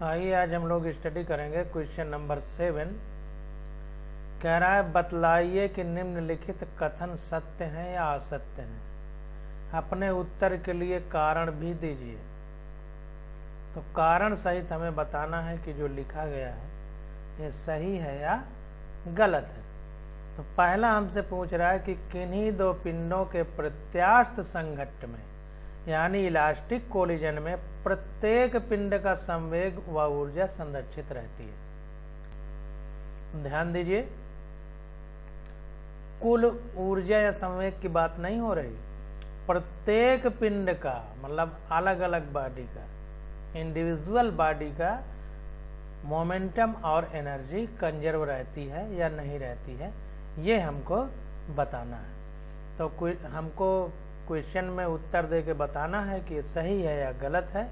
आइए आज हम लोग स्टडी करेंगे क्वेश्चन नंबर 7। कह रहा है बतलाइए कि निम्नलिखित कथन सत्य हैं या असत्य हैं। अपने उत्तर के लिए कारण भी दीजिए। तो कारण सहित हमें बताना है कि जो लिखा गया है ये सही है या गलत है। तो पहला हमसे पूछ रहा है कि किन्हीं दो पिंडों के प्रत्यास्थ संघट्ट में यानी इलास्टिक कोलिजन में प्रत्येक पिंड का संवेग व ऊर्जा संरक्षित रहती है। ध्यान दीजिए, कुल ऊर्जा या संवेग की बात नहीं हो रही, प्रत्येक पिंड का मतलब अलग अलग बॉडी का, इंडिविजुअल बॉडी का मोमेंटम और एनर्जी कंजर्व रहती है या नहीं रहती है, ये हमको बताना है। तो हमको क्वेश्चन में उत्तर दे के बताना है कि सही है या गलत है।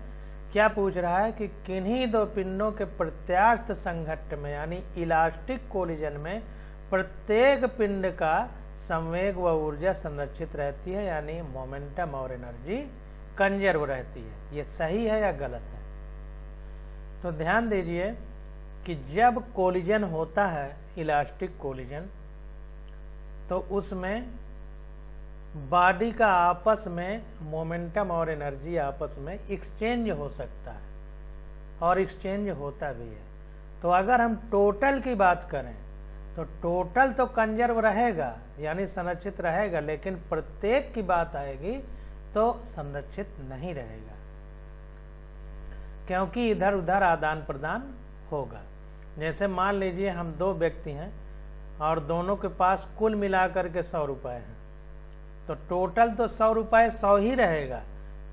क्या पूछ रहा है कि किन्हीं दो पिंडों के प्रत्यास्थ संघट्ट में यानी इलास्टिक कोलिजन में प्रत्येक पिंड का संवेग व ऊर्जा संरक्षित रहती है यानी मोमेंटम और एनर्जी कंजर्व रहती है। ये सही है या गलत है? तो ध्यान दीजिए कि जब कोलिजन होता है इलास्टिक कोलिजन, तो उसमें बॉडी का आपस में मोमेंटम और एनर्जी आपस में एक्सचेंज हो सकता है और एक्सचेंज होता भी है। तो अगर हम टोटल की बात करें तो टोटल तो कंजर्व रहेगा यानी संरक्षित रहेगा, लेकिन प्रत्येक की बात आएगी तो संरक्षित नहीं रहेगा, क्योंकि इधर उधर आदान प्रदान होगा। जैसे मान लीजिए हम दो व्यक्ति हैं और दोनों के पास कुल मिलाकर के 100 रुपए हैं, तो टोटल तो 100 रुपए 100 ही रहेगा,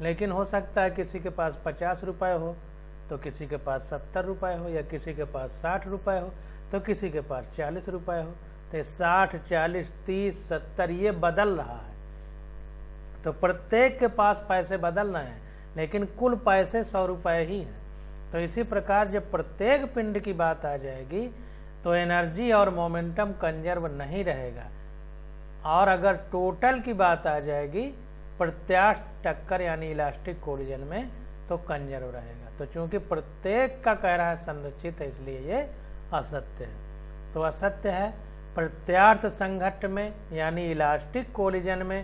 लेकिन हो सकता है किसी के पास 50 रुपए हो तो किसी के पास 70 रुपए हो, या किसी के पास 60 रुपए हो तो किसी के पास 40 रुपए हो। तो 60, 40, 30, 70 ये बदल रहा है। तो प्रत्येक के पास पैसे बदल रहे हैं, लेकिन कुल पैसे 100 रुपए ही हैं। तो इसी प्रकार जब प्रत्येक पिंड की बात आ जाएगी तो एनर्जी और मोमेंटम कंजर्व नहीं रहेगा, और अगर टोटल की बात आ जाएगी प्रत्यास्थ टक्कर यानी इलास्टिक कोलिजन में तो कंजर्व रहेगा। तो चूंकि प्रत्येक का कह रहा है संरक्षित है, इसलिए ये असत्य है। तो असत्य है प्रत्यास्थ संघट्ट में यानी इलास्टिक कोलिजन में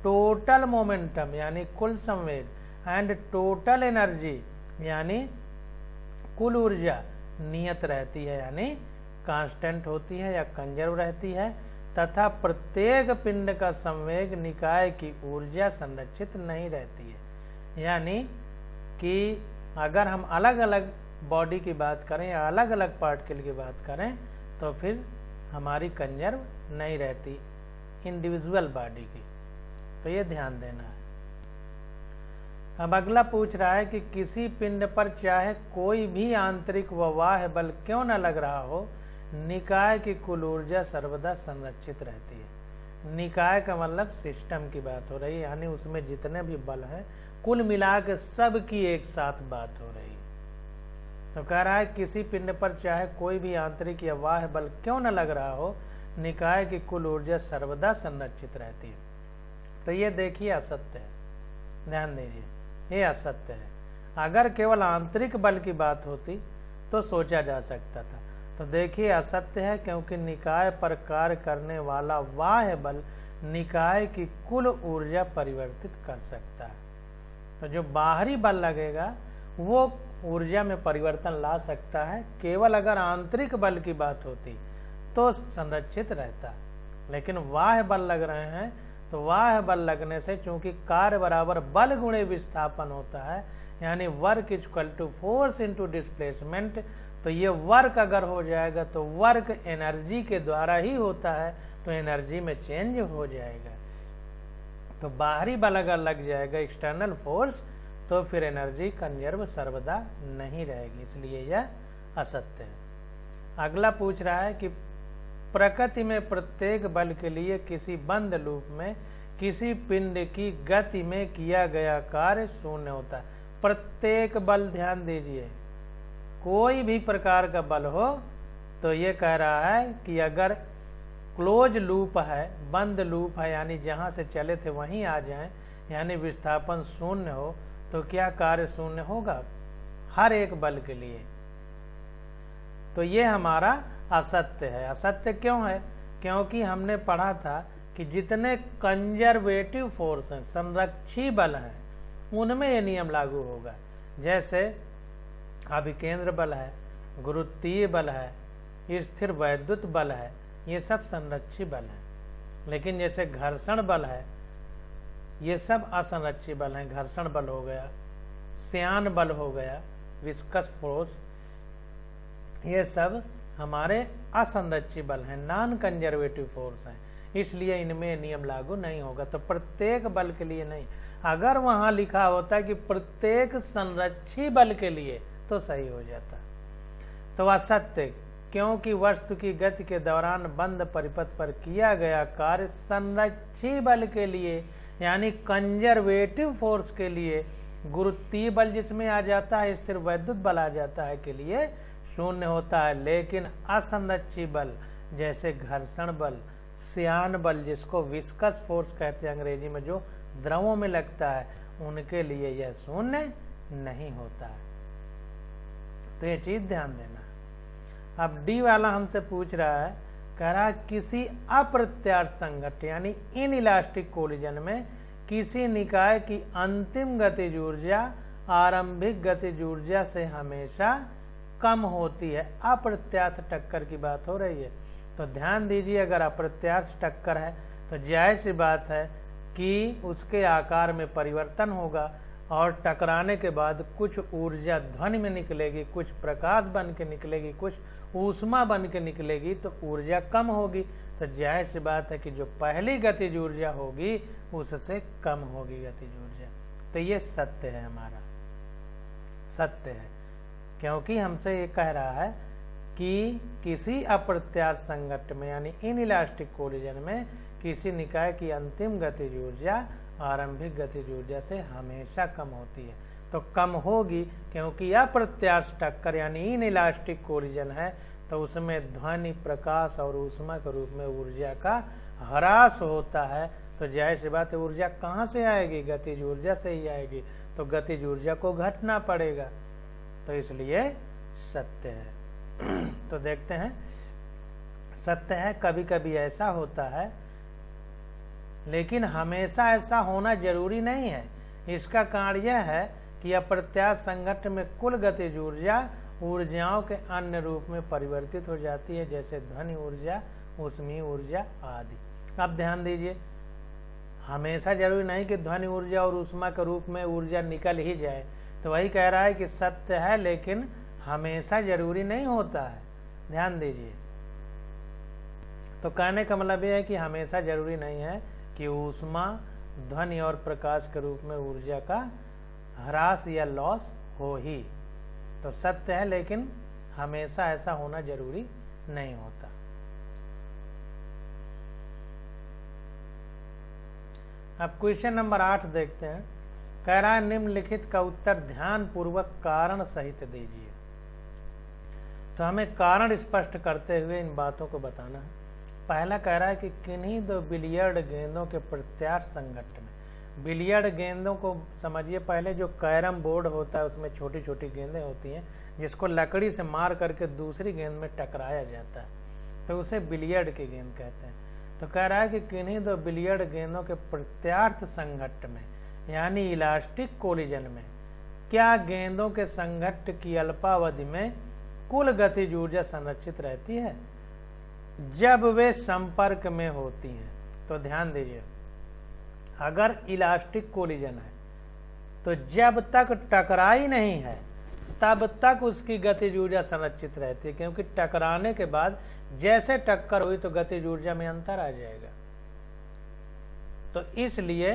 टोटल मोमेंटम यानी कुल संवेग एंड टोटल एनर्जी यानी कुल ऊर्जा नियत रहती है यानी कांस्टेंट होती है या कंजर्व रहती है, तथा प्रत्येक पिंड का संवेग निकाय की ऊर्जा संरक्षित नहीं रहती है। यानी कि अगर हम अलग अलग बॉडी की बात करें या अलग अलग पार्टिकल की बात करें तो फिर हमारी कंजर्व नहीं रहती इंडिविजुअल बॉडी की। तो ये ध्यान देना है। अब अगला पूछ रहा है कि किसी पिंड पर चाहे कोई भी आंतरिक व बाह्य बल क्यों न लग रहा हो, निकाय की कुल ऊर्जा सर्वदा संरक्षित रहती है। निकाय का मतलब सिस्टम की बात हो रही है, यानी उसमें जितने भी बल हैं कुल मिला के सब की एक साथ बात हो रही है। तो कह रहा है किसी पिंड पर चाहे कोई भी आंतरिक या बाह्य बल क्यों न लग रहा हो, निकाय की कुल ऊर्जा सर्वदा संरक्षित रहती है। तो ये देखिए असत्य है, ध्यान दीजिए, ये असत्य है। अगर केवल आंतरिक बल की बात होती तो सोचा जा सकता था। तो देखिए असत्य है, क्योंकि निकाय पर कार्य करने वाला बाह्य बल निकाय की कुल ऊर्जा परिवर्तित कर सकता है। तो जो बाहरी बल लगेगा वो ऊर्जा में परिवर्तन ला सकता है। केवल अगर आंतरिक बल की बात होती तो संरक्षित रहता, लेकिन बाह्य बल लग रहे हैं तो बाह्य बल लगने से चूंकि कार्य बराबर बल गुणे विस्थापन होता है यानी work equal to force into displacement, तो ये वर्क अगर हो जाएगा तो वर्क एनर्जी के द्वारा ही होता है, तो एनर्जी में चेंज हो जाएगा। तो बाहरी बल अगर लग जाएगा एक्सटर्नल फोर्स तो फिर एनर्जी कंजर्व सर्वदा नहीं रहेगी, इसलिए यह असत्य है। अगला पूछ रहा है कि प्रकृति में प्रत्येक बल के लिए किसी बंद लूप में किसी पिंड की गति में किया गया कार्य शून्य होता है। प्रत्येक बल, ध्यान दीजिए, कोई भी प्रकार का बल हो तो ये कह रहा है कि अगर क्लोज लूप है, बंद लूप है, यानी जहां से चले थे वहीं आ जाएं, यानी विस्थापन शून्य हो, तो क्या कार्य शून्य होगा? हर एक बल के लिए। तो ये हमारा असत्य है। असत्य क्यों है? क्योंकि हमने पढ़ा था कि जितने कंजर्वेटिव फोर्स हैं, संरक्षी बल हैं, उनमें ये नियम लागू होगा। जैसे अभिकेंद्र बल है, गुरुत्वीय बल है, स्थिर वैद्युत बल है, ये सब संरक्षी बल हैं। लेकिन जैसे घर्षण बल है, ये सब असंरक्षी बल हैं। घर्षण बल हो गया, श्यान बल हो गया, विस्कस फोर्स, ये सब हमारे असंरक्षी बल हैं, नॉन कंजर्वेटिव फोर्स हैं। इसलिए इनमें नियम लागू नहीं होगा। तो प्रत्येक बल के लिए नहीं। अगर वहां लिखा होता है कि प्रत्येक संरक्षी बल के लिए, तो सही हो जाता। तो असत्य, क्योंकि वस्तु की गति के दौरान बंद परिपथ पर किया गया कार्य संरक्षी बल के लिए यानी कंजर्वेटिव फोर्स के लिए, गुरुत्वीय बल जिसमें आ जाता है, स्थिर वैद्युत बल आ जाता है के लिए शून्य होता है। लेकिन असंरक्षी बल जैसे घर्षण बल, श्यान बल, जिसको विस्कस फोर्स कहते हैं अंग्रेजी में, जो द्रवों में लगता है, उनके लिए यह शून्य नहीं होता है। तो ये चीज ध्यान देना। अब डी वाला हमसे पूछ रहा है, कह रहा है किसी अप्रत्यास्थ संघट्ट यानी इन इलास्टिक कोलिजन में किसी निकाय की अंतिम गतिज ऊर्जा आरंभिक गतिज ऊर्जा से हमेशा कम होती है। अप्रत्यास्थ टक्कर की बात हो रही है। तो ध्यान दीजिए, अगर अप्रत्यास्थ टक्कर है तो जायज सी बात है कि उसके आकार में परिवर्तन होगा और टकराने के बाद कुछ ऊर्जा ध्वनि में निकलेगी, कुछ प्रकाश बन के निकलेगी, कुछ ऊष्मा बन के निकलेगी, तो ऊर्जा कम होगी। तो जाहिर सी बात है कि जो पहली गतिज ऊर्जा होगी उससे कम होगी गतिज ऊर्जा। तो ये सत्य है, हमारा सत्य है, क्योंकि हमसे ये कह रहा है कि किसी अप्रत्यास्थ संघट्ट में यानी इन इलास्टिक कोलिजन में किसी निकाय की अंतिम गतिज ऊर्जा आरंभिक गतिज ऊर्जा से हमेशा कम होती है। तो कम होगी क्योंकि अप्रत्यास्थ टक्कर यानी इन इलास्टिक कोलिजन है, तो उसमें ध्वनि, प्रकाश और ऊष्मा के रूप में ऊर्जा का ह्रास होता है। तो जाहिर सी बात है, ऊर्जा कहाँ से आएगी? गतिज ऊर्जा से ही आएगी। तो गतिज ऊर्जा को घटना पड़ेगा। तो इसलिए सत्य है। तो देखते हैं, सत्य है, कभी कभी ऐसा होता है, लेकिन हमेशा ऐसा होना जरूरी नहीं है। इसका कारण यह है कि अप्रत्यास्थ संघट्ट में कुल गतिज ऊर्जा ऊर्जाओं के अन्य रूप में परिवर्तित हो जाती है, जैसे ध्वनि ऊर्जा, ऊष्मीय ऊर्जा आदि। अब ध्यान दीजिए, हमेशा जरूरी नहीं कि ध्वनि ऊर्जा और ऊष्मा के रूप में ऊर्जा निकल ही जाए। तो वही कह रहा है कि सत्य है, लेकिन हमेशा जरूरी नहीं होता है। ध्यान दीजिए, तो कहने का मतलब यह है कि हमेशा जरूरी नहीं है कि ऊष्मा, ध्वनि और प्रकाश के रूप में ऊर्जा का ह्रास या लॉस हो ही। तो सत्य है, लेकिन हमेशा ऐसा होना जरूरी नहीं होता। अब क्वेश्चन नंबर 8 देखते हैं। कह रहा है निम्नलिखित का उत्तर ध्यान पूर्वक कारण सहित दीजिए। तो हमें कारण स्पष्ट करते हुए इन बातों को बताना है। पहला कह रहा है कि किन्हीं दो बिलियर्ड गेंदों के प्रत्यास्थ संघट्ट में, बिलियर्ड गेंदों को समझिए, पहले जो कैरम बोर्ड होता है उसमें छोटी छोटी गेंदें होती हैं जिसको लकड़ी से मार करके दूसरी गेंद में टकराया जाता है, तो उसे बिलियर्ड की गेंद कहते हैं। तो कह रहा है कि किन्हीं दो बिलियर्ड गेंदों के प्रत्यास्थ संघट्ट में यानी इलास्टिक कोलिजन में क्या गेंदों के संघट्ट की अल्पावधि में कुल गतिज ऊर्जा संरक्षित रहती है जब वे संपर्क में होती हैं। तो ध्यान दीजिए, अगर इलास्टिक कोलिजन है तो जब तक टकराई नहीं है तब तक उसकी गतिज ऊर्जा संरक्षित रहती है, क्योंकि टकराने के बाद जैसे टक्कर हुई तो गतिज ऊर्जा में अंतर आ जाएगा। तो इसलिए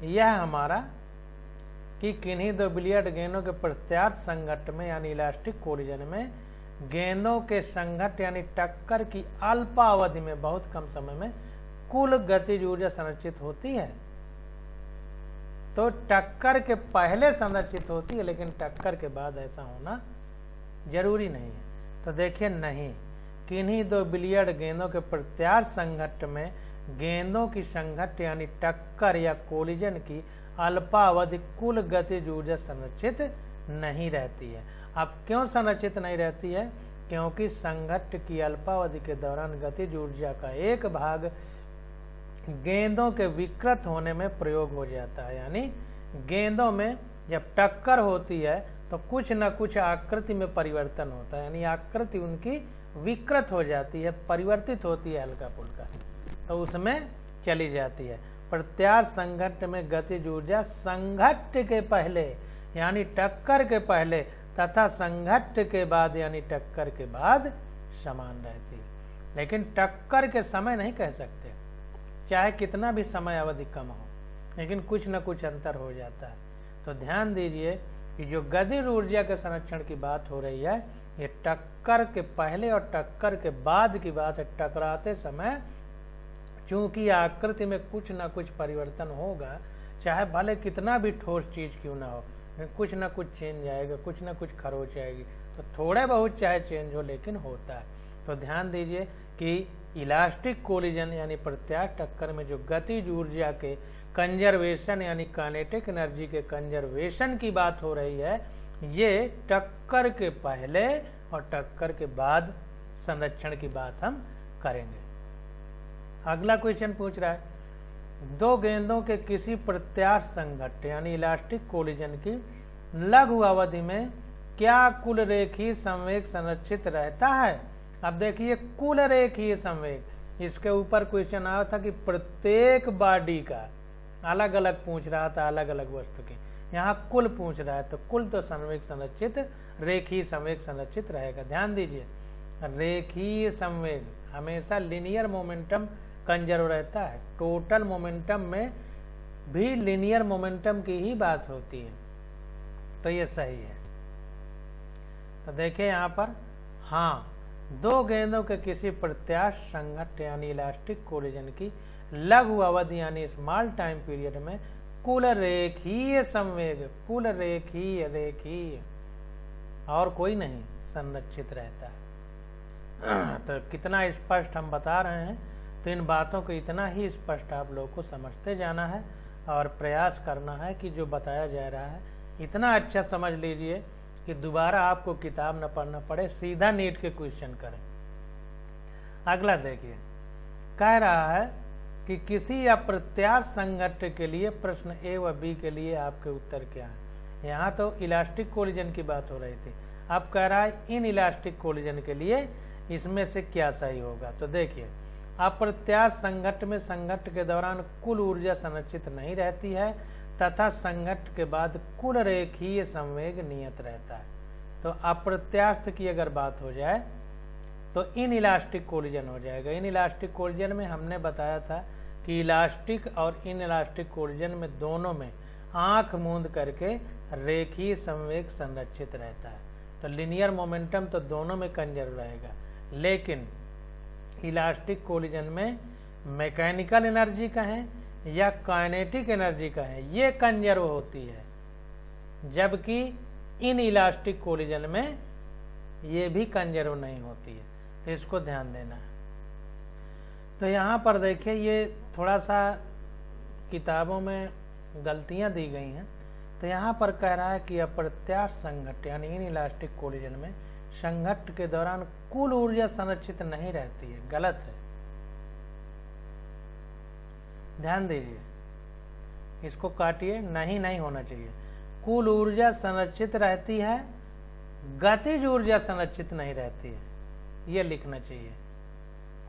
यह हमारा कि किन्हीं दो बिलियर्ड गेंदों के प्रत्यास्थ संघट्ट में यानी इलास्टिक कोलिजन में गेंदों के संघट्ट यानी टक्कर की अल्पावधि में, बहुत कम समय में कुल गतिज ऊर्जा संरक्षित होती है। तो टक्कर के पहले संरक्षित होती है, लेकिन टक्कर के बाद ऐसा होना जरूरी नहीं है। तो देखिए, नहीं, किन्हीं दो बिलियर्ड गेंदों के प्रत्यास्थ संघट्ट में गेंदों की संघट्ट यानी टक्कर या कोलिजन की अल्पावधि कुल गतिज ऊर्जा संरक्षित नहीं रहती है। अब क्यों संरक्षित नहीं रहती है? क्योंकि संघट्ट की अल्पावधि के दौरान गतिज ऊर्जा का एक भाग गेंदों के विकृत होने में प्रयोग हो जाता है। यानी गेंदों में जब टक्कर होती है तो कुछ न कुछ आकृति में परिवर्तन होता है, यानी आकृति उनकी विकृत हो जाती है, परिवर्तित होती है हल्का फुल्का, तो उसमें चली जाती है। प्रत्यास्थ संघट्ट में गतिज ऊर्जा संघट्ट के पहले यानी टक्कर के पहले तथा संघट्ट के बाद यानी टक्कर के बाद समान रहती है। लेकिन टक्कर के समय नहीं कह सकते, चाहे कितना भी समय अवधि कम हो, लेकिन कुछ न कुछ अंतर हो जाता है। तो ध्यान दीजिए कि जो गतिज ऊर्जा के संरक्षण की बात हो रही है, ये टक्कर के पहले और टक्कर के बाद की बात है। टकराते समय चूंकि आकृति में कुछ न कुछ परिवर्तन होगा, चाहे भले कितना भी ठोस चीज क्यों ना हो, कुछ न कुछ चेंज आएगा, कुछ न कुछ खरोच आएगी, तो थोड़े बहुत चाहे चेंज हो लेकिन होता है। तो ध्यान दीजिए कि इलास्टिक कोलिजन यानी प्रत्यास्थ टक्कर में जो गतिज ऊर्जा के कंजर्वेशन यानी काइनेटिक एनर्जी के कंजर्वेशन की बात हो रही है, ये टक्कर के पहले और टक्कर के बाद संरक्षण की बात हम करेंगे। अगला क्वेश्चन पूछ रहा है, दो गेंदों के किसी प्रत्यास्थ संघट्ट यानी इलास्टिक कोलिजन की लघु अवधि में क्या कुल रेखीय संवेग संरक्षित रहता है? अब देखिए कुल रेखीय संवेग, इसके ऊपर क्वेश्चन आया था कि प्रत्येक बॉडी का अलग अलग पूछ रहा था, अलग अलग वस्तु की, यहाँ कुल पूछ रहा है, तो कुल तो संवेग संरक्षित, रेखीय संवेग संरक्षित रहेगा। ध्यान दीजिए, रेखीय संवेग हमेशा लिनियर मोमेंटम कंजर्व रहता है, टोटल मोमेंटम में भी लिनियर मोमेंटम की ही बात होती है, तो ये सही है। तो देखिए यहाँ पर, हाँ, दो गेंदों के किसी प्रत्यास्थ संघट्ट यानी इलास्टिक कोलिजन की लघु अवधि यानी स्मॉल टाइम पीरियड में कुल रेखीय संवेग, कुल रेखीय और कोई नहीं संरक्षित रहता है। तो कितना स्पष्ट हम बता रहे हैं, तो इन बातों को इतना ही स्पष्ट आप लोग को समझते जाना है और प्रयास करना है कि जो बताया जा रहा है इतना अच्छा समझ लीजिए कि दोबारा आपको किताब न पढ़ना पड़े, सीधा नीट के क्वेश्चन करें। अगला देखिए, कह रहा है कि किसी अप्रत्यास्थ संघट्ट के लिए प्रश्न ए व बी के लिए आपके उत्तर क्या है। यहाँ तो इलास्टिक कोलिजन की बात हो रही थी, अब कह रहा है इन इलास्टिक कोलिजन के लिए इसमें से क्या सही होगा। तो देखिए, अप्रत्यास्थ संघट्ट में संघट्ट के दौरान कुल ऊर्जा संरक्षित नहीं रहती है तथा संघट्ट के बाद कुल रेखीय संवेग नियत रहता है। तो अप्रत्यास्थ की अगर बात हो जाए तो इन इलास्टिक कोलिजन हो जाएगा। इन इलास्टिक कोलिजन में हमने बताया था कि इलास्टिक और इन इलास्टिक कोलिजन में दोनों में आंख मूंद करके रेखीय संवेग संरक्षित रहता है, तो लिनियर मोमेंटम तो दोनों में कंजर्व रहेगा। लेकिन इलास्टिक कोलिजन में मैकेनिकल एनर्जी का है या काइनेटिक एनर्जी का है, ये कंजर्व होती है, जबकि इन इलास्टिक कोलिजन में ये भी कंजर्व नहीं होती है, तो इसको ध्यान देना है। तो यहाँ पर देखिए, ये थोड़ा सा किताबों में गलतियाँ दी गई हैं। तो यहाँ पर कह रहा है कि अप्रत्यास्थ संघट्ट यानी इन इलास्टिक कोलिजन में संघट्ट के दौरान कुल ऊर्जा संरक्षित नहीं रहती है, गलत है। ध्यान दीजिए, इसको काटिए, नहीं होना चाहिए। कुल ऊर्जा संरक्षित रहती है, गतिज ऊर्जा संरक्षित नहीं रहती है, ये लिखना चाहिए।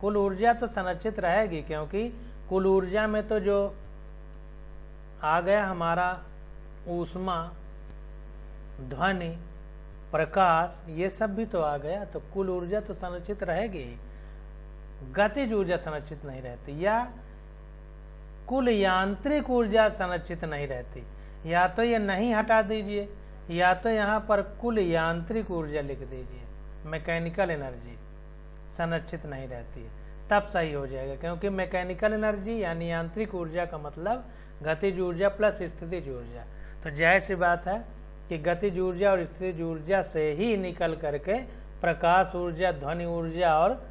कुल ऊर्जा तो संरक्षित रहेगी, क्योंकि कुल ऊर्जा में तो जो आ गया हमारा ऊष्मा, ध्वनि, प्रकाश, ये सब भी तो आ गया, तो कुल ऊर्जा तो संरक्षित रहेगी ही, गतिज ऊर्जा संरक्षित नहीं रहती, या कुल यांत्रिक ऊर्जा संरक्षित नहीं रहती। या तो ये नहीं हटा दीजिए, या तो यहाँ पर कुल यांत्रिक ऊर्जा लिख दीजिए, मैकेनिकल एनर्जी संरक्षित नहीं रहती है, तब सही हो जाएगा। क्योंकि मैकेनिकल एनर्जी यानी यांत्रिक ऊर्जा का मतलब गतिज ऊर्जा प्लस स्थितिज ऊर्जा, तो जाहिर सी बात है कि गतिज ऊर्जा और स्थितिज ऊर्जा से ही निकल करके प्रकाश ऊर्जा, ध्वनि ऊर्जा और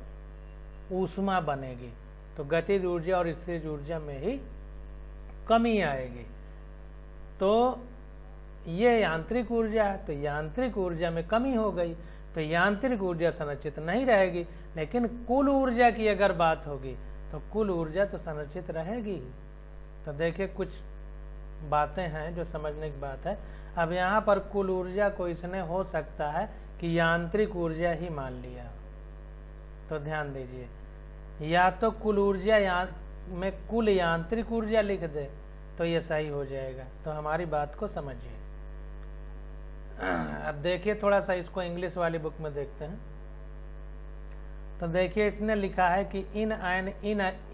ऊष्मा बनेगी, तो गतिज ऊर्जा और स्थितिज ऊर्जा में ही कमी आएगी। तो ये यांत्रिक ऊर्जा है, तो यांत्रिक ऊर्जा में कमी हो गई, तो यांत्रिक ऊर्जा संरक्षित नहीं रहेगी। लेकिन कुल ऊर्जा की अगर बात होगी तो कुल ऊर्जा तो संरक्षित रहेगी। तो देखिए कुछ बातें हैं जो समझने की बात है। अब यहाँ पर कुल ऊर्जा को इसने हो सकता है कि यांत्रिक ऊर्जा ही मान लिया, तो ध्यान दीजिए, या तो कुल ऊर्जा में कुल यांत्रिक ऊर्जा लिख दे तो ये सही हो जाएगा। तो हमारी बात को समझिए। अब देखिए थोड़ा सा इसको इंग्लिश वाली बुक में देखते हैं। तो देखिए इसने लिखा है कि इन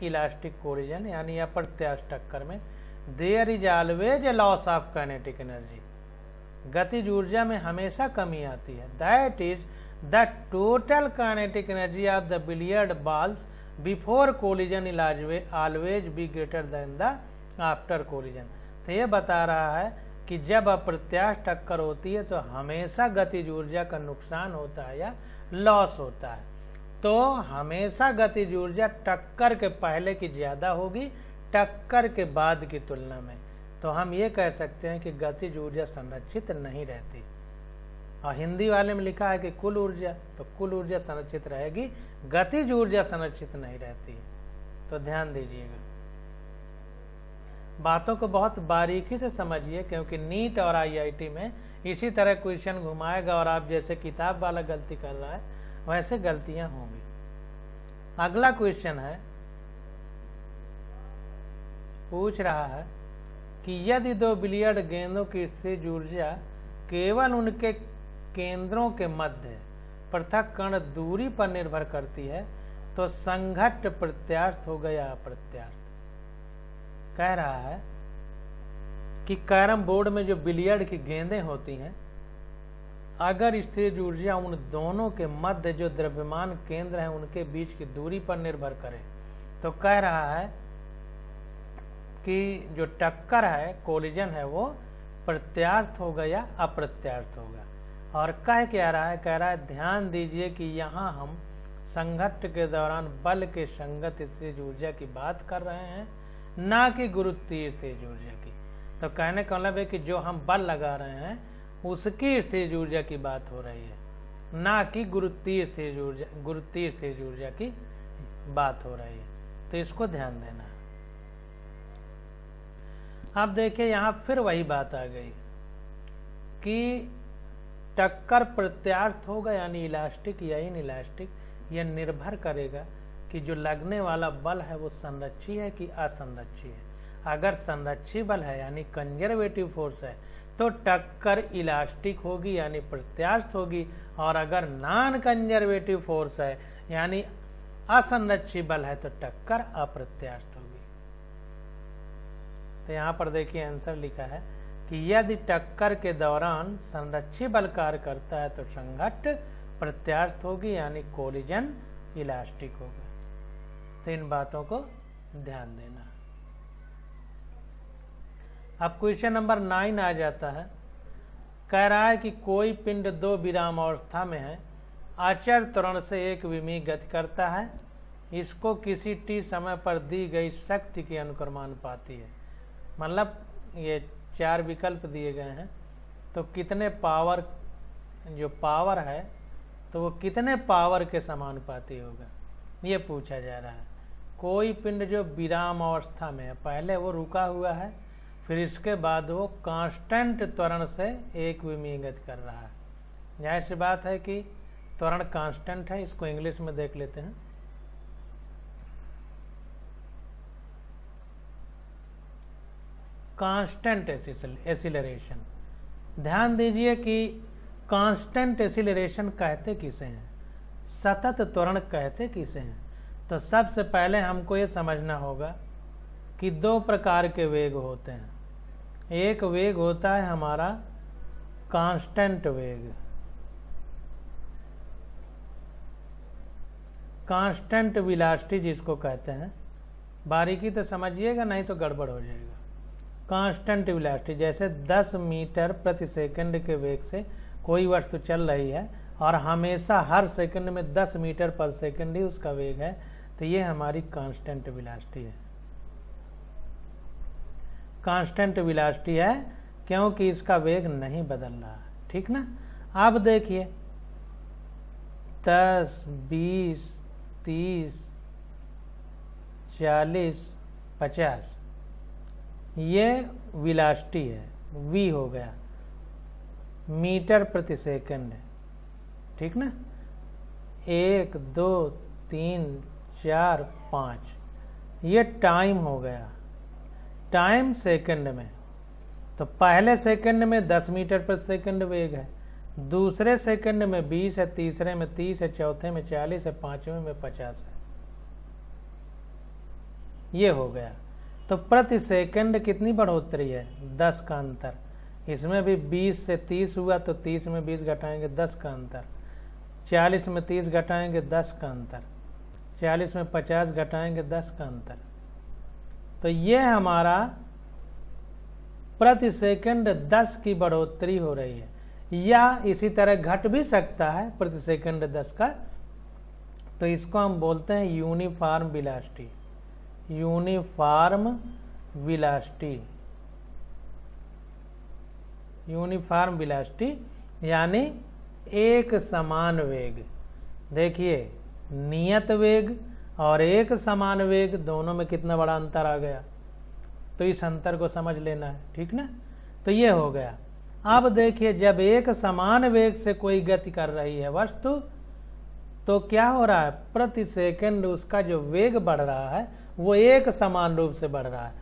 इलास्टिक कोलिजन यानी अप्रत्यास्थ टक्कर में there is always a loss of kinetic energy, गतिज ऊर्जा में हमेशा कमी आती है। That is the total kinetic energy of the billiard balls before collision is always be greater than the after collision. तो ये बता रहा है कि जब अप्रत्यास्थ टक्कर होती है तो हमेशा गतिज ऊर्जा का नुकसान होता है या लॉस होता है। तो हमेशा गतिज ऊर्जा टक्कर के पहले की ज्यादा होगी टक्कर के बाद की तुलना में। तो हम ये कह सकते हैं कि गतिज ऊर्जा संरक्षित नहीं रहती। और हिंदी वाले में लिखा है कि कुल ऊर्जा, तो कुल ऊर्जा संरक्षित रहेगी, गतिज ऊर्जा संरक्षित नहीं रहती। तो ध्यान दीजिएगा, बातों को बहुत बारीकी से समझिए, क्योंकि नीट और आईआईटी में इसी तरह क्वेश्चन घुमाएगा और आप जैसे किताब वाला गलती कर रहा है वैसे गलतियां होंगी। अगला क्वेश्चन है, पूछ रहा है कि यदि दो बिलियर्ड गेंदों की स्थितिज ऊर्जा केवल उनके केंद्रों के मध्य पृथक कण दूरी पर निर्भर करती है तो संघट्ट प्रत्यास्थ होगा या अप्रत्यास्थ। कह रहा है कि कैरम बोर्ड में जो बिलियर्ड की गेंदें होती हैं, अगर स्थितिज ऊर्जा उन दोनों के मध्य जो द्रव्यमान केंद्र है उनके बीच की दूरी पर निर्भर करे, तो कह रहा है कि जो टक्कर है, कोलिजन है, वो प्रत्यास्थ होगा या अप्रत्यास्थ होगा। और कह क्या रहा है, कह रहा है ध्यान दीजिए कि यहाँ हम संघट्ट के दौरान बल के संगत स्थितिज ऊर्जा की बात कर रहे हैं, ना कि गुरुत्वीय स्थितिज ऊर्जा की। तो कहने का मतलब है कि जो हम बल लगा रहे हैं उसकी स्थितिज ऊर्जा की बात हो रही है, ना कि गुरुत्वीय स्थितिज ऊर्जा की बात हो रही है। तो इसको ध्यान देना है। अब देखिए यहाँ फिर वही बात आ गई कि टक्कर प्रत्यास्थ होगा यानी इलास्टिक या इन इलास्टिक, यह निर्भर करेगा कि जो लगने वाला बल है वो संरक्षी है कि असंरक्षी है। अगर संरक्षी बल है यानी कंजर्वेटिव फोर्स है तो टक्कर इलास्टिक होगी यानी प्रत्यास्थ होगी, और अगर नॉन कंजर्वेटिव फोर्स है यानी असंरक्षी बल है तो टक्कर अप्रत्यास्थ होगी। तो यहाँ पर देखिए आंसर लिखा है कि यदि टक्कर के दौरान संरक्षी बल कार्य करता है तो संघट्ट प्रत्यास्थ होगी यानी कोलिजन इलास्टिक होगा। तो इन बातों को ध्यान देना। अब क्वेश्चन नंबर 9 आ जाता है। कह रहा है कि कोई पिंड दो विराम अवस्था में है, अचर त्वरण से एक विमीय गति करता है, इसको किसी टी समय पर दी गई शक्ति की अनुक्रमानुपाती है। मतलब ये 4 विकल्प दिए गए हैं, तो कितने पावर, जो पावर है तो वो कितने पावर के समानुपाती होगा, ये पूछा जा रहा है। कोई पिंड जो विराम अवस्था में है, पहले वो रुका हुआ है, फिर इसके बाद वो कांस्टेंट त्वरण से एक विमीय गति कर रहा है। जाहिर सी बात है कि त्वरण कांस्टेंट है, इसको इंग्लिश में देख लेते हैं। Constant acceleration. ध्यान दीजिए कि कांस्टेंट एसिलरेशन कहते किसे हैं, सतत त्वरण कहते किसे हैं। तो सबसे पहले हमको ये समझना होगा कि 2 प्रकार के वेग होते हैं। एक वेग होता है हमारा कांस्टेंट वेग, कांस्टेंट वेलोसिटी जिसको कहते हैं। बारीकी तो समझिएगा नहीं तो गड़बड़ हो जाएगा। कांस्टेंट वेलोसिटी जैसे 10 मीटर प्रति सेकंड के वेग से कोई वस्तु चल रही है और हमेशा हर सेकंड में 10 मीटर पर सेकंड ही उसका वेग है, तो ये हमारी कांस्टेंट वेलोसिटी है। कांस्टेंट वेलोसिटी है क्योंकि इसका वेग नहीं बदल रहा है, ठीक ना। अब देखिए 10, 20, 30, 40, 50 ये वेलोसिटी है, v हो गया, मीटर प्रति सेकंड है, ठीक ना। 1, 2, 3, 4, 5 ये टाइम हो गया, टाइम सेकंड में। तो पहले सेकंड में 10 मीटर प्रति सेकंड वेग है, दूसरे सेकंड में 20 है, तीसरे में 30 है, चौथे में 40 है, पांचवें में 50 है। ये हो गया। तो प्रति सेकंड कितनी बढ़ोतरी है? 10 का अंतर। इसमें भी 20 से 30 हुआ तो 30 में 20 घटाएंगे 10 का अंतर, 40 में 30 घटाएंगे 10 का अंतर, 40 में 50 घटाएंगे 10 का अंतर। तो ये हमारा प्रति सेकंड 10 की बढ़ोतरी हो रही है, या इसी तरह घट भी सकता है प्रति सेकंड 10 का। तो इसको हम बोलते हैं uniform velocity, uniform velocity, uniform velocity यानी एक समान वेग। देखिए नियत वेग और एक समान वेग दोनों में कितना बड़ा अंतर आ गया, तो इस अंतर को समझ लेना है, ठीक ना। तो ये हो गया। अब देखिए जब एक समान वेग से कोई गति कर रही है वस्तु, तो क्या हो रहा है, प्रति सेकंड उसका जो वेग बढ़ रहा है वो एक समान रूप से बढ़ रहा है,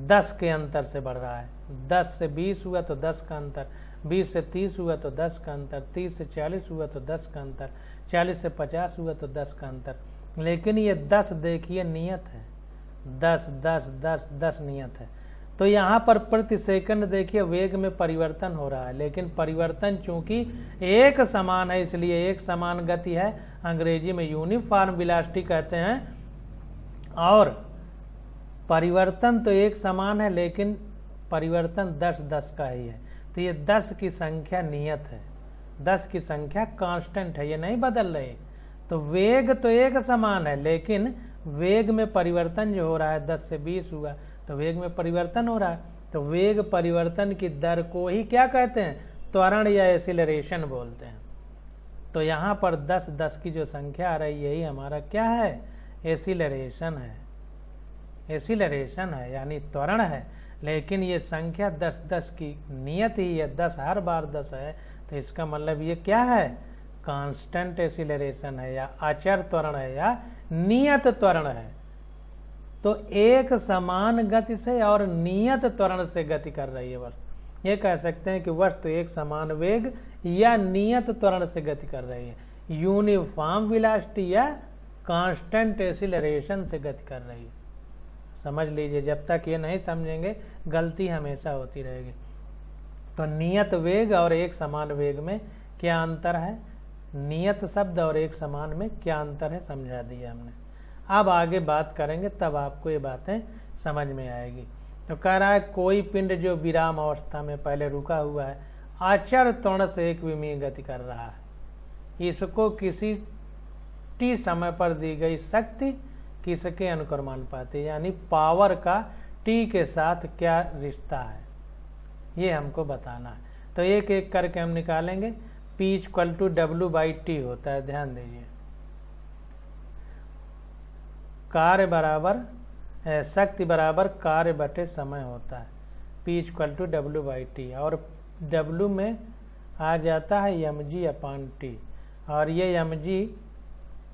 10 के अंतर से बढ़ रहा है। 10 से 20 हुआ तो 10 का अंतर, 20 से 30 हुआ तो 10 का अंतर, 30 से 40 हुआ तो 10 का अंतर, 40 से 50 हुआ तो 10 का अंतर। लेकिन ये 10 देखिए नियत है, 10 10 10 10 नियत है। तो यहाँ पर प्रति सेकंड देखिए वेग में परिवर्तन हो रहा है, लेकिन परिवर्तन चूंकि एक समान है इसलिए एक समान गति है, अंग्रेजी में यूनिफॉर्म वेलोसिटी कहते हैं। और परिवर्तन तो एक समान है लेकिन परिवर्तन 10 10 का ही है। तो ये 10 की संख्या नियत है, 10 की संख्या कांस्टेंट है, ये नहीं बदल रही। तो वेग तो एक समान है लेकिन वेग में परिवर्तन जो हो रहा है, 10 से 20 हुआ तो वेग में परिवर्तन हो रहा है। तो वेग परिवर्तन की दर को ही क्या कहते हैं, त्वरण या एक्सीलरेशन बोलते हैं। तो यहाँ पर 10 10 की जो संख्या आ रही है यही हमारा क्या है, एक्सीलरेशन है, एक्सीलरेशन है यानी त्वरण है। लेकिन ये संख्या 10 10 की नियत ही है, 10 हर बार 10 है, तो इसका मतलब ये क्या है, कांस्टेंट एक्सीलरेशन है या अचर त्वरण है या नियत त्वरण है। तो एक समान गति से और नियत त्वरण से गति कर रही है वस्तु, ये कह सकते हैं कि वस्तु एक समान वेग या नियत त्वरण से गति कर रही है, यूनिफॉर्म वेलोसिटी या कांस्टेंट एक्सीलरेशन से गति कर रही है। समझ लीजिए, जब तक ये नहीं समझेंगे गलती हमेशा होती रहेगी। तो नियत वेग और एक समान वेग में क्या अंतर है, नियत शब्द और एक समान में क्या अंतर है समझा दिया हमने। अब आगे बात करेंगे तब आपको ये बातें समझ में आएगी। तो कह रहा है कोई पिंड जो विराम अवस्था में पहले रुका हुआ है अचर त्वरण से एक विमीय गति कर रहा है, इसको किसी टी समय पर दी गई शक्ति किसके अनुक्रमानुपाती है, यानी पावर का टी के साथ क्या रिश्ता है ये हमको बताना है। तो एक एक करके हम निकालेंगे। P = W/T होता है, ध्यान दीजिए। कार्य बराबर शक्ति बराबर कार्य बटे समय होता है, P = W/T। और W में आ जाता है mg/T। और ये mg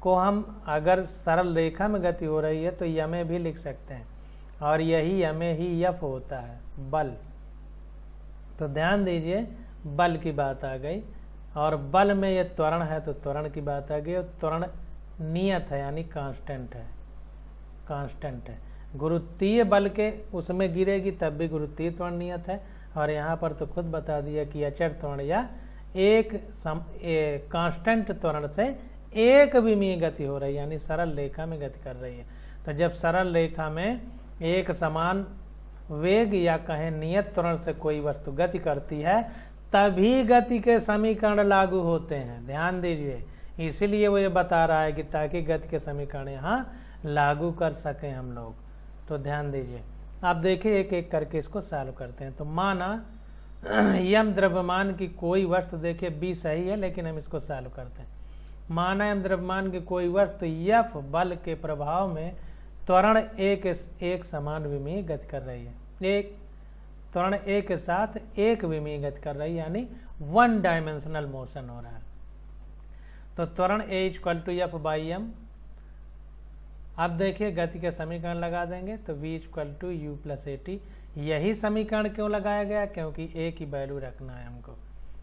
को हम अगर सरल रेखा में गति हो रही है तो यमे भी लिख सकते हैं, और यही यमे ही F होता है, बल। तो ध्यान दीजिए बल की बात आ गई, और बल में ये त्वरण है तो त्वरण की बात आ गई। और त्वरण नियत है यानी कांस्टेंट है, कांस्टेंट है। गुरुत्वीय बल के उसमें गिरेगी तब भी गुरुत्वीय त्वरण नियत है। और यहाँ पर तो खुद बता दिया कि अचर त्वरण या एक कांस्टेंट त्वरण से एक विमीय गति हो रही है, यानी सरल रेखा में गति कर रही है। तो जब सरल रेखा में एक समान वेग या कहें नियत त्वरण से कोई वस्तु गति करती है तभी गति के समीकरण लागू होते हैं, ध्यान दीजिए। इसीलिए वो ये बता रहा है कि ताकि गति के समीकरण यहाँ लागू कर सकें हम लोग। तो ध्यान दीजिए। आप देखिए एक एक करके इसको सॉल्व करते हैं। तो माना यम द्रव्यमान की कोई वस्तु, देखिए बी सही है लेकिन हम इसको सॉल्व करते हैं। माना यम द्रव्यमान की कोई वस्तु यफ बल के प्रभाव में त्वरण एक समान विमीय गति कर रही है, एक त्वरण ए के साथ एक विमीय गति कर रही है, यानी वन डायमेंशनल मोशन हो रहा है। तो त्वरण A equal to F by M. अब देखिए गति के समीकरण लगा देंगे तो v equal to U plus A T. यही समीकरण क्यों लगाया गया, क्योंकि ए की वैल्यू रखना है हमको।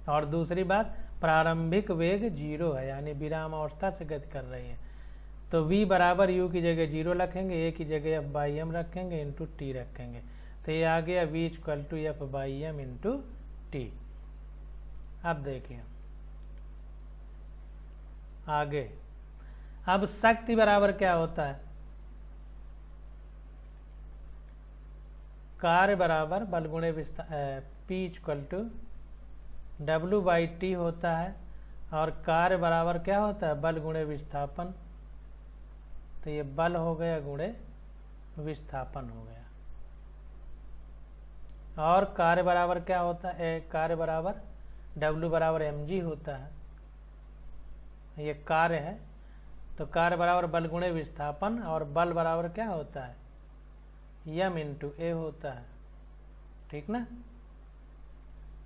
और दूसरी बात, प्रारंभिक वेग 0 है, यानी विराम अवस्था से गति कर रही है। तो v बराबर u की जगह 0 रखेंगे, a की जगह एफ बाई एम रखेंगे, इंटू टी रखेंगे। तो ये आ गया v equal to F by M into T. अब देखिए आगे, अब शक्ति बराबर क्या होता है, कार्य बराबर बल गुणे विस्थापन, P equal to W by T होता है, और कार्य बराबर क्या होता है, बल गुणे विस्थापन। तो ये बल हो गया गुणे विस्थापन हो गया। और कार्य बराबर क्या होता है, कार्य बराबर डब्ल्यू बराबर एम जी होता है, ये कार्य है। तो कार्य बराबर बल गुणे विस्थापन, और बल बराबर क्या होता है, यम इंटू ए होता है, ठीक ना,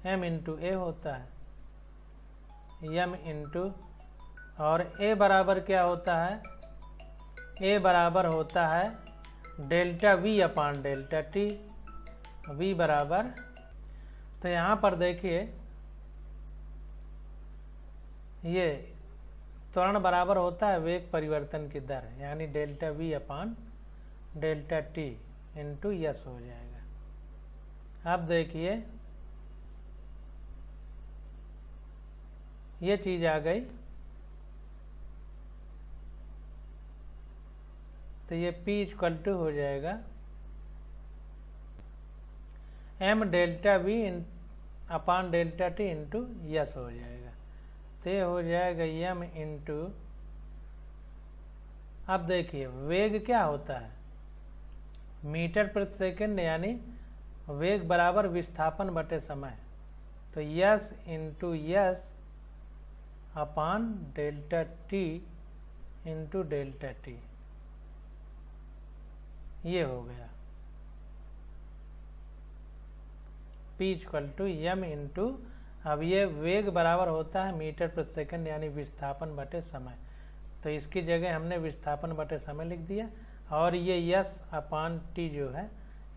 एम इंटू ए होता है, यम इंटू, और ए बराबर क्या होता है, ए बराबर होता है delta V upon delta T, V बराबर। तो यहाँ पर देखिए ये त्वरण बराबर होता है वेग परिवर्तन की दर, यानी delta V upon delta t into yes हो जाएगा। अब देखिए ये चीज आ गई, तो ये P इक्वल टू हो जाएगा m delta V upon delta t into yes हो जाएगा। तो ये हो जाएगा m इंटू, अब देखिए वेग क्या होता है, मीटर प्रति सेकंड, यानी वेग बराबर विस्थापन बटे समय। तो s into s upon delta t into delta t, ये हो गया P equal to m into, अब ये वेग बराबर होता है मीटर प्रति सेकंड, यानी विस्थापन बटे समय। तो इसकी जगह हमने विस्थापन बटे समय लिख दिया, और ये यस अपान टी जो है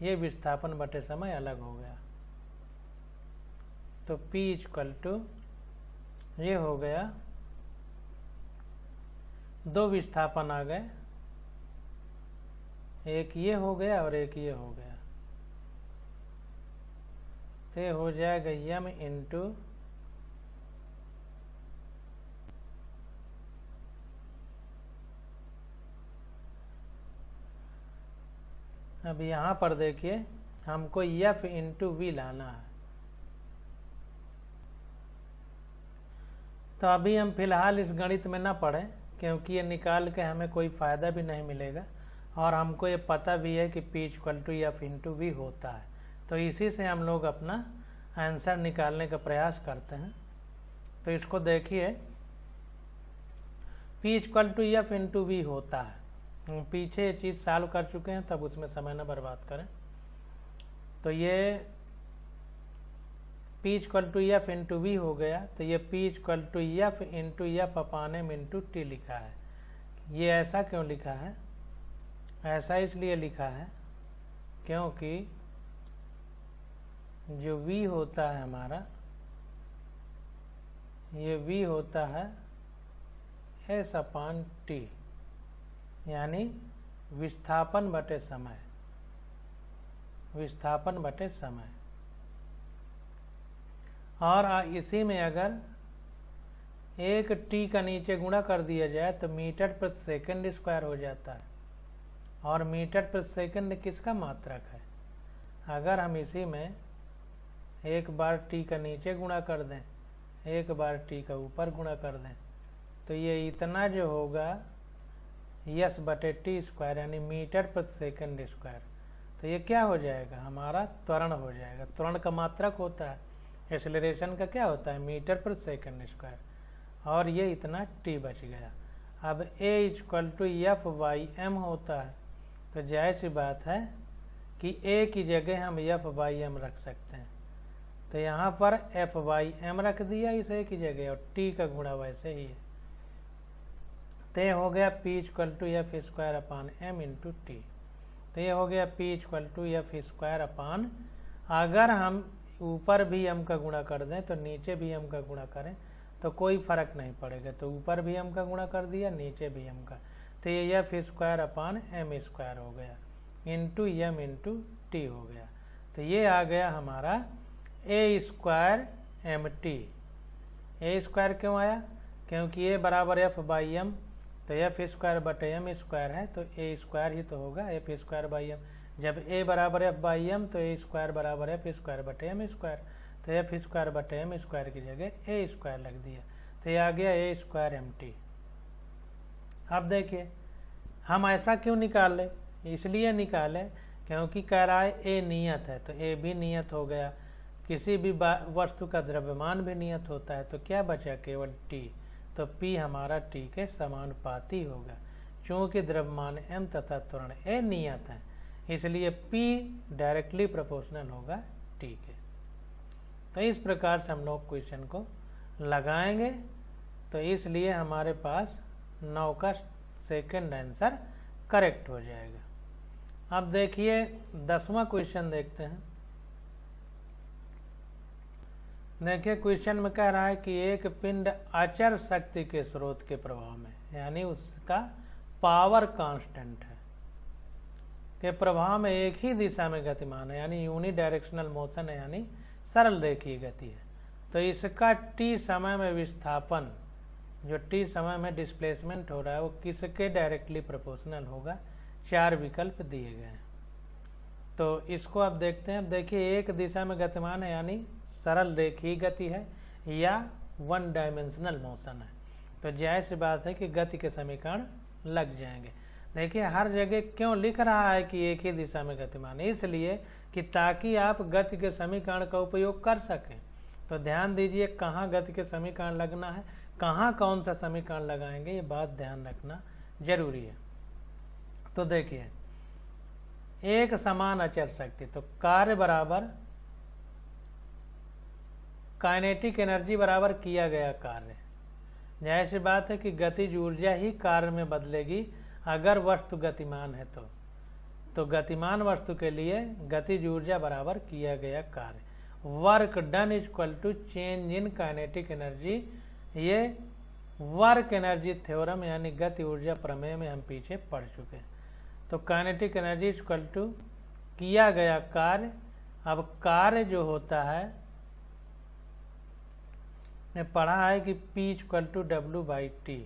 ये विस्थापन बटे समय अलग हो गया। तो P इक्वल टू ये हो गया, दो विस्थापन आ गए, एक ये हो गया और एक ये हो गया। तो ये हो जाएगा यम इंटू, अब यहां पर देखिए हमको एफ इंटू वी लाना है। तो अभी हम फिलहाल इस गणित में ना पढ़ें, क्योंकि ये निकाल के हमें कोई फायदा भी नहीं मिलेगा, और हमको ये पता भी है कि P equal to f into v होता है। तो इसी से हम लोग अपना आंसर निकालने का प्रयास करते हैं। तो इसको देखिए P equal to f into v होता है, हम पीछे ये चीज़ सॉल्व कर चुके हैं, तब उसमें समय न बर्बाद करें। तो ये P equal to f into v हो गया। तो ये P equal to f upon m into t लिखा है। ये ऐसा क्यों लिखा है, ऐसा इसलिए लिखा है क्योंकि जो V होता है हमारा, ये V होता है एस अपान टी, यानी विस्थापन बटे समय, विस्थापन बटे समय। और इसी में अगर एक टी का नीचे गुणा कर दिया जाए तो मीटर प्रति सेकंड स्क्वायर हो जाता है, और मीटर प्रति सेकंड किसका मात्रक है। अगर हम इसी में एक बार टी का नीचे गुणा कर दें, एक बार टी का ऊपर गुणा कर दें, तो ये इतना जो होगा यस बटे टी स्क्वायर, यानी मीटर प्रति सेकंड स्क्वायर। तो ये क्या हो जाएगा, हमारा त्वरण हो जाएगा। त्वरण का मात्रक होता है, एक्सेलरेशन का क्या होता है मीटर पर सेकंड स्क्वायर, और ये इतना t बच गया। अब a equal to F by m होता है, तो जाहिर सी बात है कि a की जगह हम एफ बाई एम रख सकते हैं, तो यहाँ पर एफ बाई एम रख दिया इस a की जगह, और t का गुणा वैसे ही है, तो ये हो गया p equal to f square upon m into t. तो ये हो गया p equal to f square upon, अगर हम ऊपर भी m का गुणा कर दें तो नीचे भी m का गुणा करें तो कोई फर्क नहीं पड़ेगा, तो ऊपर भी m का गुणा कर दिया नीचे भी m का, तो ये f square upon m square हो गया इंटू एम इंटू टी हो गया। तो ये आ गया हमारा ए स्क्वायर एम टी। ए स्क्वायर क्यों आया, क्योंकि ए बराबर एफ बाई एम, तो एफ स्क्वायर बटे एम स्क्वायर है, तो ए स्क्वायर ही तो होगा एफ स्क्वायर बाई एम। जब ए बराबर एफ बाई एम तो ए स्क्वायर बराबर एफ स्क्वायर बटे एम स्क्वायर, तो एफ स्क्वायर बटे एम स्क्वायर की जगह ए स्क्वायर लग दिया, तो ये आ गया ए स्क्वायर एम टी। अब देखिए हम ऐसा क्यों निकाले, इसलिए निकाले क्योंकि कह रहा है ए नियत है, तो ए भी नियत हो गया, किसी भी वस्तु का द्रव्यमान भी नियत होता है, तो क्या बचा केवल टी, तो पी हमारा टी के समानुपाती होगा। चूंकि द्रव्यमान m तथा त्वरण a नियत है, इसलिए p डायरेक्टली प्रोपोर्शनल होगा t के। तो इस प्रकार से हम लोग क्वेश्चन को लगाएंगे, तो इसलिए हमारे पास 9 का सेकंड आंसर करेक्ट हो जाएगा। अब देखिए 10वां क्वेश्चन देखते हैं। देखिए क्वेश्चन में कह रहा है कि एक पिंड अचर शक्ति के स्रोत के प्रभाव में, यानी उसका पावर कांस्टेंट है, के प्रभाव में एक ही दिशा में गतिमान है, यानी यूनि डायरेक्शनल मोशन है, यानी सरल रेखीय गति है। तो इसका t समय में विस्थापन, जो t समय में डिस्प्लेसमेंट हो रहा है, वो किसके डायरेक्टली प्रोपोर्शनल होगा। 4 विकल्प दिए गए हैं, तो इसको अब देखते हैं। अब देखिए एक दिशा में गतिमान है, यानी सरल रेखीय गति है या 1 डायमेंशनल मोशन है, तो जाहिर सी बात है कि गति के समीकरण लग जाएंगे। देखिए हर जगह क्यों लिख रहा है कि एक ही दिशा में गतिमान है, इसलिए कि ताकि आप गति के समीकरण का उपयोग कर सकें। तो ध्यान दीजिए कहाँ गति के समीकरण लगना है, कहाँ कौन सा समीकरण लगाएंगे, ये बात ध्यान रखना जरूरी है। तो देखिए एक समान अचर शक्ति, तो कार्य बराबर काइनेटिक एनर्जी बराबर किया गया कार्य। जाहिर सी बात है कि गतिज ऊर्जा ही कार्य में बदलेगी अगर वस्तु गतिमान है, तो गतिमान वस्तु के लिए गतिज ऊर्जा बराबर किया गया कार्य। Work done is equal to change in kinetic energy, ये वर्क एनर्जी थ्योरम यानी गति ऊर्जा प्रमेय में हम पीछे पढ़ चुके हैं। तो kinetic energy is equal to किया गया कार्य। अब कार्य जो होता है, ने पढ़ा है कि P equal to W by t,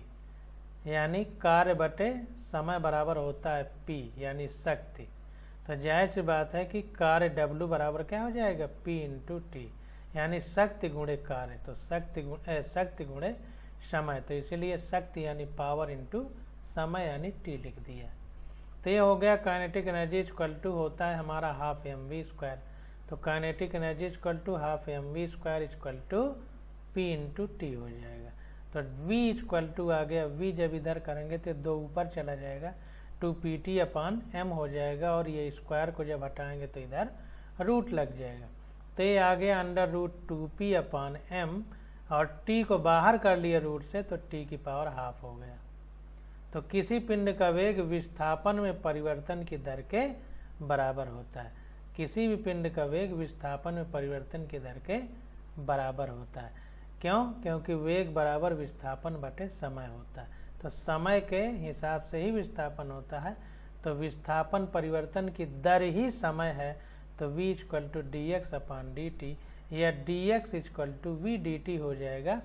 यानी कार्य बटे समय बराबर होता है P यानी शक्ति। तो जाहिर सी बात है कि कार्य W बराबर क्या हो जाएगा P इंटू टी, यानी शक्ति गुणे कार्य, तो शक्ति गुणे समय, तो इसीलिए शक्ति यानी पावर इंटू समय यानी T लिख दिया। तो ये हो गया काइनेटिक एनर्जी इक्वल टू होता है हमारा हाफ mv स्क्वायर। तो kinetic energy equal to half mv square equal to P into t हो जाएगा। तो V इक्वल टू आ गया, V जब इधर करेंगे तो 2 ऊपर चला जाएगा, 2pt अपान m हो जाएगा, और ये स्क्वायर को जब हटाएंगे तो इधर रूट लग जाएगा। तो ये आ गया अंडर रूट 2p अपान m, और t को बाहर कर लिए रूट से, तो t की पावर हाफ हो गया। तो किसी पिंड का वेग विस्थापन में परिवर्तन की दर के बराबर होता है। किसी भी पिंड का वेग विस्थापन में परिवर्तन की दर के बराबर होता है। क्यों? क्योंकि वेग बराबर विस्थापन बटे समय होता है, तो समय के हिसाब से ही विस्थापन होता है। तो विस्थापन परिवर्तन की दर ही समय है, तो v equal to d x upon d t, या dx equal to v d t हो जाएगा।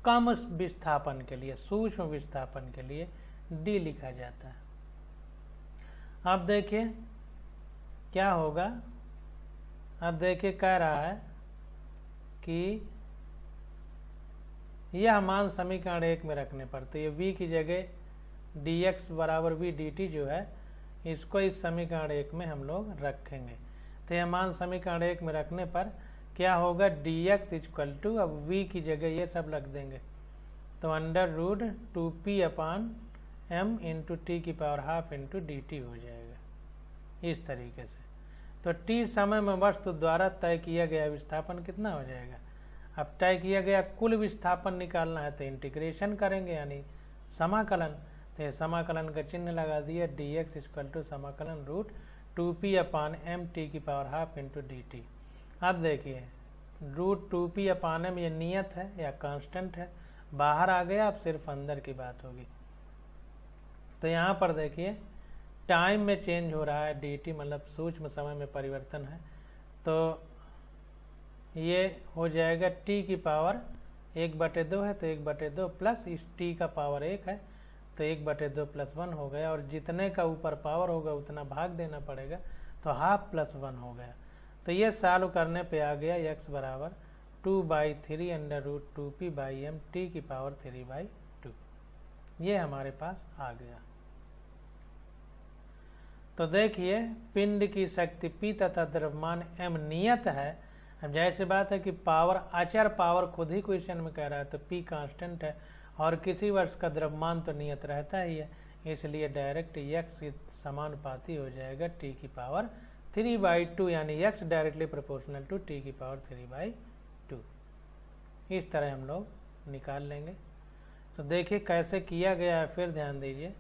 कम विस्थापन के लिए, सूक्ष्म विस्थापन के लिए d लिखा जाता है। अब देखिए क्या होगा। अब देखिए कह रहा है कि यह मान समीकरण 1 में रखने पर, तो ये v की जगह dx बराबर v dt जो है, इसको इस समीकरण 1 में हम लोग रखेंगे। तो यह मान समीकरण 1 में रखने पर क्या होगा dx इक्वल टू, अब v की जगह ये सब रख देंगे, तो अंडर रूट 2p अपान m इंटू टी की power half into D t हो जाएगा इस तरीके से। तो t समय में वस्तु द्वारा तय किया गया विस्थापन कितना हो जाएगा। अब तय किया गया कुल विस्थापन निकालना है तो इंटीग्रेशन करेंगे यानी समाकलन, तो ये समाकलन का चिन्ह लगा दिया, dx इक्वल टू समाकलन रूट 2p अपान m टी की power half into D T. अब देखिए रूट 2p अपान m ये नियत है या कांस्टेंट है, बाहर आ गया, अब सिर्फ अंदर की बात होगी। तो यहाँ पर देखिए टाइम में चेंज हो रहा है, dt मतलब सूक्ष्म समय में परिवर्तन है, तो ये हो जाएगा t की पावर 1/2 है तो 1/2 प्लस इस t का पावर 1 है तो 1/2 प्लस 1 हो गया, और जितने का ऊपर पावर होगा उतना भाग देना पड़ेगा, तो हाफ प्लस 1 हो गया। तो ये सॉल्व करने पे आ गया x बराबर 2/3 under root 2p by m t की पावर 3/2, ये हमारे पास आ गया। तो देखिए पिंड की शक्ति P तथा द्रव्यमान m नियत है। अब जाहिर बात है कि पावर अचर पावर खुद ही क्वेश्चन में कह रहा है, तो P कांस्टेंट है और किसी वस्तु का द्रव्यमान तो नियत रहता ही है, इसलिए डायरेक्ट x के समानुपाती हो जाएगा t की पावर 3/2, यानी x directly proportional to t की पावर 3/2। इस तरह हम लोग निकाल लेंगे। तो देखिए कैसे किया गया है, फिर ध्यान दीजिए,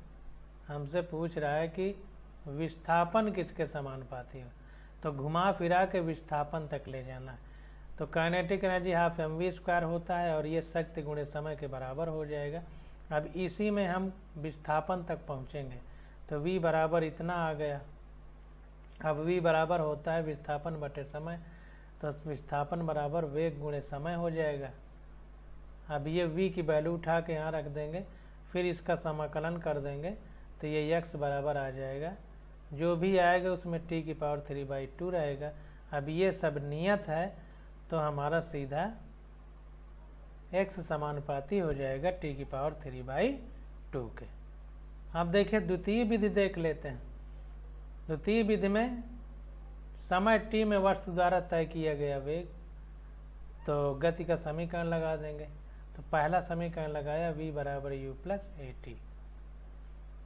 हमसे पूछ रहा है कि विस्थापन किसके समानुपाती हो, तो घुमा फिरा के विस्थापन तक ले जाना है। तो काइनेटिक एनर्जी हाफ mv² होता है और ये शक्ति गुणे समय के बराबर हो जाएगा। अब इसी में हम विस्थापन तक पहुंचेंगे, तो v बराबर इतना आ गया। अब v बराबर होता है विस्थापन बटे समय, तो विस्थापन बराबर वेग गुणे समय हो जाएगा। अब ये v की वैल्यू उठा के यहाँ रख देंगे, फिर इसका समाकलन कर देंगे, तो ये x बराबर आ जाएगा, जो भी आएगा उसमें t की पावर 3/2 रहेगा। अब ये सब नियत है तो हमारा सीधा x समानुपाती हो जाएगा t की पावर 3/2 के। अब देखिए द्वितीय विधि देख लेते हैं। द्वितीय विधि में समय t में वस्तु द्वारा तय किया गया वेग, तो गति का समीकरण लगा देंगे। तो पहला समीकरण लगाया v बराबर u प्लस at,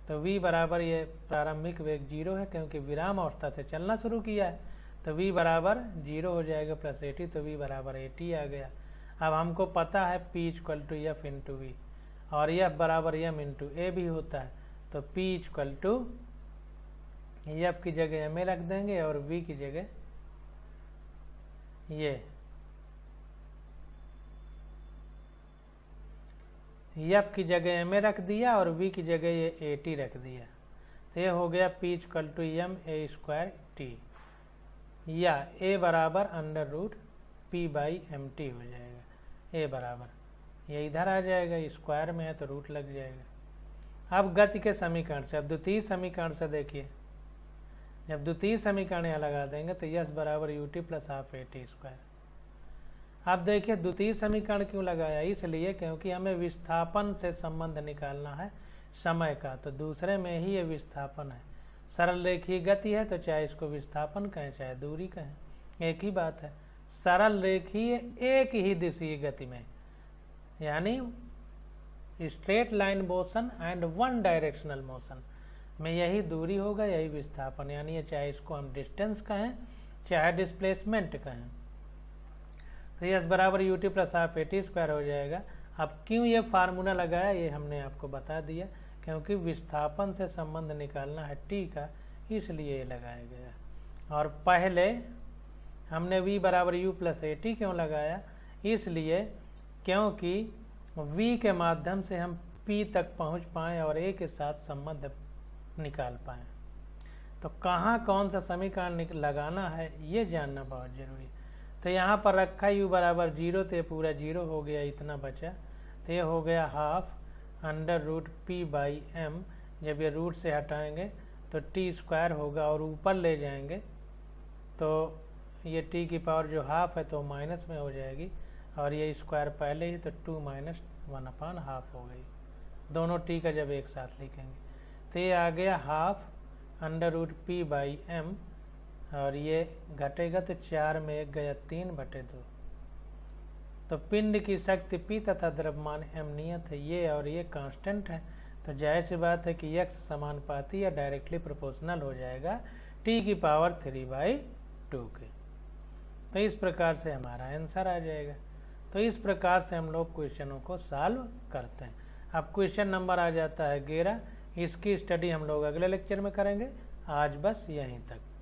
तो v बराबर ये प्रारंभिक वेग 0 है क्योंकि विराम अवस्था से चलना शुरू किया है, तो v बराबर 0 हो जाएगा प्लस at, तो v बराबर at आ गया। अब हमको पता है p equal to f into v और f बराबर m इंटू a भी होता है, तो p इक्वल टू f की जगह ma रख देंगे और v की जगह ये f की जगह ma रख दिया और v की जगह ये at रख दिया, तो ये हो गया p इक्वल टू ma² या a बराबर under root p by m t हो जाएगा। a बराबर ये इधर आ जाएगा, स्क्वायर में है तो रूट लग जाएगा। अब गति के समीकरण से, अब द्वितीय समीकरण से देखिए, जब द्वितीय समीकरण यहाँ लगा देंगे तो यस बराबर U T plus half A T square. अब देखिए द्वितीय समीकरण क्यों लगाया, इसलिए क्योंकि हमें विस्थापन से संबंध निकालना है समय का, तो दूसरे में ही ये विस्थापन है। सरल रेखीय गति है तो चाहे इसको विस्थापन कहें चाहे दूरी कहें, एक ही बात है। सरल रेखीय एक ही दिशीय गति में, यानी straight line motion and one directional motion में यही दूरी होगा, यही विस्थापन, यानी ये चाहे इसको हम डिस्टेंस कहें चाहे डिस्प्लेसमेंट कहें। तो यस बराबर U T plus half A T square हो जाएगा। अब क्यों ये फार्मूला लगाया ये हमने आपको बता दिया, क्योंकि विस्थापन से संबंध निकालना है टी का, इसलिए ये लगाया गया। और पहले हमने v बराबर u प्लस ए टी क्यों लगाया, इसलिए क्योंकि v के माध्यम से हम p तक पहुंच पाएँ और a के साथ संबंध निकाल पाएँ। तो कहाँ कौन सा समीकरण लगाना है ये जानना बहुत जरूरी है। तो यहाँ पर रखा u बराबर 0, तो ये पूरा 0 हो गया, इतना बचा, तो ये हो गया half under root p by m। जब ये रूट से हटाएंगे तो t स्क्वायर होगा और ऊपर ले जाएंगे तो ये t की पावर जो हाफ है तो माइनस में हो जाएगी, और ये स्क्वायर पहले ही, तो 2 - 1/2 हो गई। दोनों t का जब एक साथ लिखेंगे तो ये आ गया half under root p by m और ये घटेगा तो 4 में 1 गया 3/2। तो पिंड की शक्ति P तथा द्रव्यमान m नियत है, ये और ये कांस्टेंट है, तो जाहिर सी बात है कि x समानुपाती या डायरेक्टली प्रोपोर्शनल हो जाएगा T⁵ के। तो इस प्रकार से हमारा आंसर आ जाएगा। तो इस प्रकार से हम लोग क्वेश्चनों को सॉल्व करते हैं। अब क्वेश्चन नंबर आ जाता है 11। इसकी स्टडी हम लोग अगले लेक्चर में करेंगे। आज बस यहीं तक।